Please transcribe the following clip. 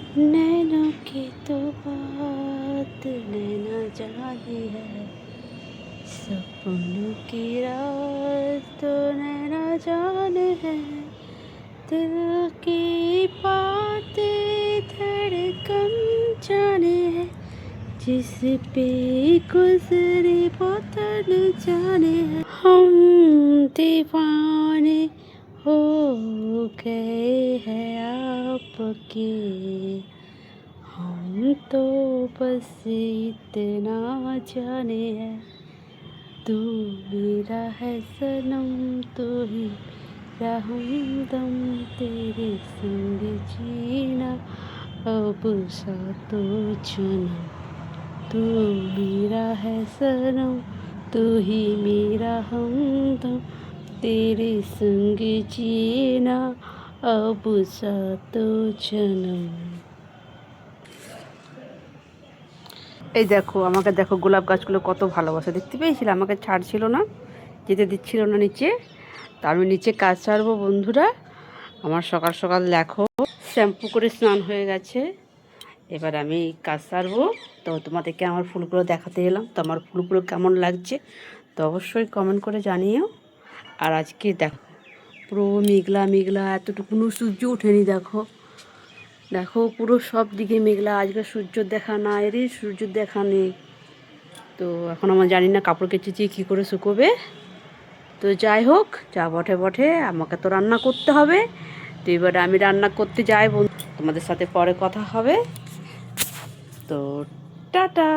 नैनों की तो बात नैना जाने है, सपनों की रात तो नैना जाने है, दिल की बातें धड़कन जाने है, जिस पे गुजरी वो तन जाने है। हम दीवाने हो गए हैं आपके, हम तो बस इतना जाने है, तू मेरा है सनम, तू ही मेरा हमदम, तेरे संग जीना अब सातों जन्म। तू मेरा है सनम, तू ही मेरा हमदम, तेरे संग जीना अब सातों जन्म। এই দেখো আমাকে দেখো, গোলাপ গাছগুলো কত ভালোবাসে, দেখতে পেয়েছিলে? আমাকে ছাড়ছিল না, যেতে দিচ্ছিল না নিচে। তা আমি নিচে কাজ ছাড়বো বন্ধুরা। আমার সকাল সকাল দেখো শ্যাম্পু করে স্নান হয়ে গেছে, এবার আমি কাজ সারবো। তো তোমাদেরকে আমার ফুলগুলো দেখাতে এলাম। তো আমার ফুলগুলো কেমন লাগছে তো অবশ্যই কমেন্ট করে জানিও। আর আজকে দেখো পুরো মেঘলা মেঘলা, এতটুকুনো সূর্য ওঠেনি। দেখো দেখো পুরো সব দিকে মেঘলা, আজকে সূর্যর দেখা নাই রে, সূর্যর দেখা নেই। তো এখন আমার জানি না কাপড় কেচেছি কী করে শুকোবে। তো যাই হোক, যা বটে বটে, আমাকে তো রান্না করতে হবে। তো এবারে আমি রান্না করতে যাই বন্ধু, তোমাদের সাথে পরে কথা হবে। তো টাটা।